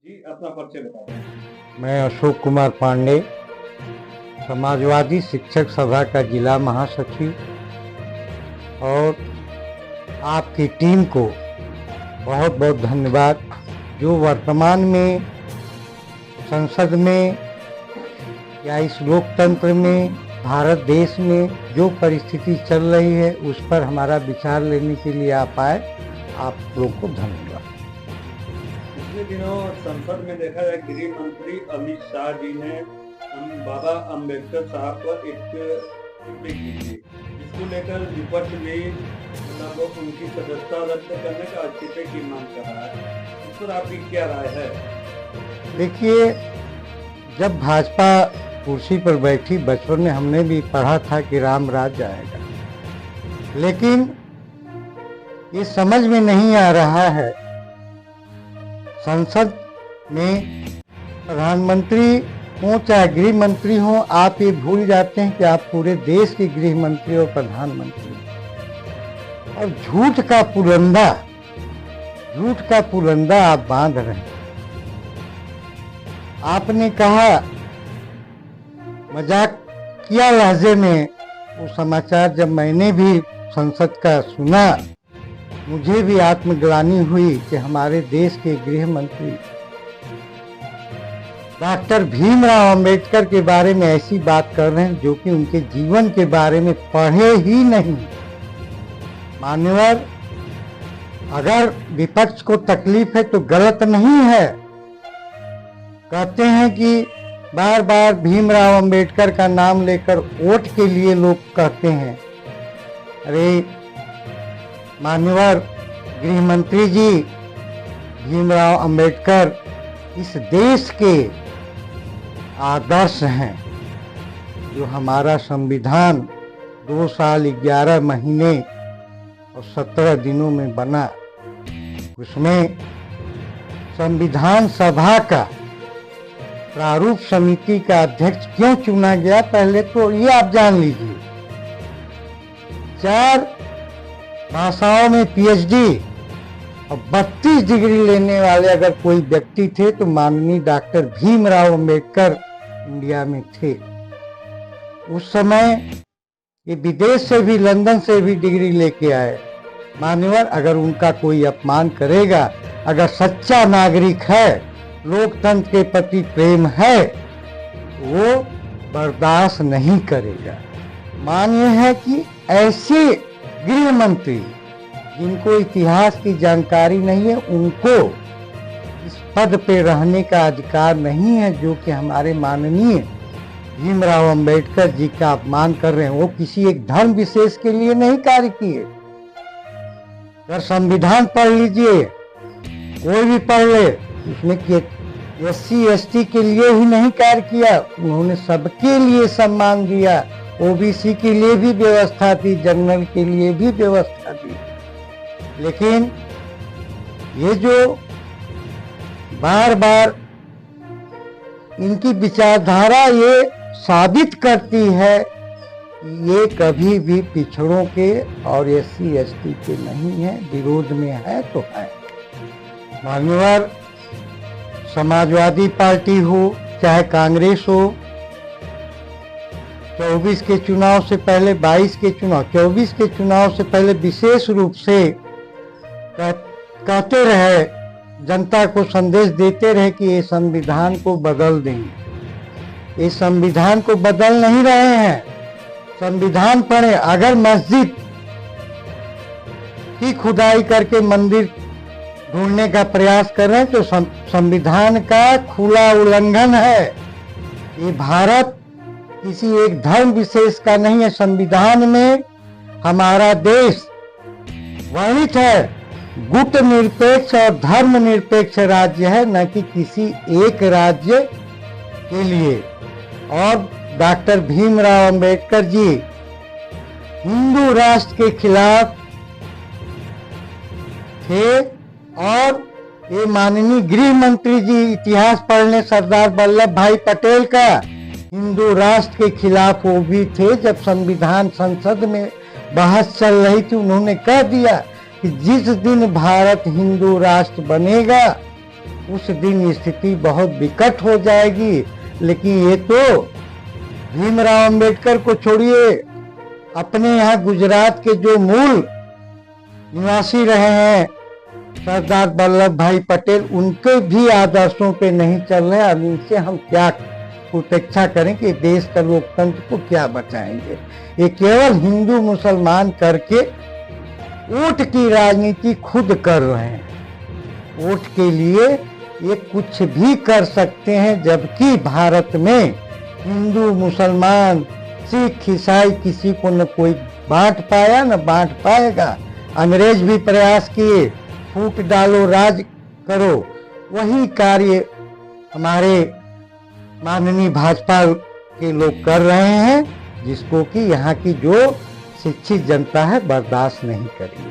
जी, अपना परिचय बताएं। मैं अशोक कुमार पांडे, समाजवादी शिक्षक सभा का जिला महासचिव, और आपकी टीम को बहुत बहुत धन्यवाद जो वर्तमान में संसद में या इस लोकतंत्र में भारत देश में जो परिस्थिति चल रही है उस पर हमारा विचार लेने के लिए आप आए। आप लोग को धन्यवाद। पिछले दिनों संसद में देखा जाए, गृह मंत्री अमित शाह जी ने बाबा अम्बेडकर साहब पर एक टिप्पणी की थी, जिसको लेकर विपक्ष भी मतलब उनकी सदस्यता रद्द करने का इस्तीफे की मांग कर रहा है। इस पर आपकी क्या राय है? देखिए, जब भाजपा कुर्सी पर बैठी, बचपन में हमने भी पढ़ा था कि राम राज्य आएगा, लेकिन ये समझ में नहीं आ रहा है। संसद में प्रधानमंत्री हो चाहे गृह मंत्री हो, आप ये भूल जाते हैं कि आप पूरे देश के गृह मंत्री और प्रधानमंत्री, और झूठ का पुलंदा आप बांध रहे हैं। आपने कहा मजाकिया लहजे में वो समाचार, जब मैंने भी संसद का सुना, मुझे भी आत्मग्लानि हुई कि हमारे देश के गृह मंत्री डॉक्टर भीमराव अंबेडकर के बारे में ऐसी बात कर रहे हैं जो कि उनके जीवन के बारे में पढ़े ही नहीं। मान्यवर, अगर विपक्ष को तकलीफ है तो गलत नहीं है। कहते हैं कि बार बार भीमराव अंबेडकर का नाम लेकर वोट के लिए लोग कहते हैं। अरे मान्यवर गृह मंत्री जी, भीमराव अंबेडकर इस देश के आदर्श हैं। जो हमारा संविधान 2 साल 11 महीने और 17 दिनों में बना, उसमें संविधान सभा का प्रारूप समिति का अध्यक्ष क्यों चुना गया, पहले तो ये आप जान लीजिए। 4 भाषाओं में पीएचडी और 32 डिग्री लेने वाले अगर कोई व्यक्ति थे तो माननीय डॉक्टर भीमराव अंबेडकर इंडिया में थे। उस समय ये विदेश से भी, लंदन से भी डिग्री लेके आए। मान्यवर, अगर उनका कोई अपमान करेगा, अगर सच्चा नागरिक है, लोकतंत्र के प्रति प्रेम है, वो बर्दाश्त नहीं करेगा। मान्य है कि ऐसे गृह मंत्री जिनको इतिहास की जानकारी नहीं है, उनको इस पद पे रहने का अधिकार नहीं है, जो कि हमारे माननीय भीमराव अंबेडकर जी का अपमान कर रहे हैं। वो किसी एक धर्म विशेष के लिए नहीं कार्य किए। अगर संविधान पढ़ लीजिए, कोई भी पढ़ ले, उसमें SC ST के लिए ही नहीं कार्य किया, उन्होंने सबके लिए सम्मान दिया। OBC के लिए भी व्यवस्था थी, जनरल के लिए भी व्यवस्था थी। लेकिन ये जो बार बार इनकी विचारधारा ये साबित करती है कि ये कभी भी पिछड़ों के और SC ST के नहीं है, विरोध में है तो है। मान्यवर, समाजवादी पार्टी हो चाहे कांग्रेस हो, 24 के चुनाव से पहले, 22 के चुनाव, 24 के चुनाव से पहले विशेष रूप से कहते रहे, जनता को संदेश देते रहे कि ये संविधान को बदल देंगे। ये संविधान को बदल नहीं रहे हैं। संविधान पढ़े, अगर मस्जिद की खुदाई करके मंदिर ढूंढने का प्रयास कर रहे हैं तो संविधान का खुला उल्लंघन है। ये भारत किसी एक धर्म विशेष का नहीं है। संविधान में हमारा देश वर्णित है, गुट निरपेक्ष और धर्म निरपेक्ष राज्य है, न कि किसी एक राज्य के लिए। और डॉक्टर भीमराव अंबेडकर जी हिंदू राष्ट्र के खिलाफ थे, और ये माननीय गृह मंत्री जी इतिहास पढ़ने सरदार वल्लभ भाई पटेल का हिंदू राष्ट्र के खिलाफ वो भी थे। जब संविधान संसद में बहस चल रही थी, उन्होंने कह दिया कि जिस दिन भारत हिंदू राष्ट्र बनेगा उस दिन स्थिति बहुत विकट हो जाएगी। लेकिन ये तो भीमराव अंबेडकर को छोड़िए, अपने यहाँ गुजरात के जो मूल निवासी रहे हैं सरदार वल्लभ भाई पटेल, उनके भी आदर्शों पे नहीं चल रहे। अब इनसे हम क्या उपेक्षा करें कि देश का लोकतंत्र को क्या बचाएंगे। ये केवल हिंदू मुसलमान करके वोट की राजनीति खुद कर रहे हैं। वोट के लिए ये कुछ भी कर सकते हैं, जबकि भारत में हिंदू मुसलमान सिख ईसाई किसी को न कोई बांट पाया न बांट पाएगा। अंग्रेज भी प्रयास किए, फूट डालो राज करो, वही कार्य हमारे माननीय भाजपा के लोग कर रहे हैं, जिसको कि यहाँ की जो शिक्षित जनता है बर्दाश्त नहीं करेगी।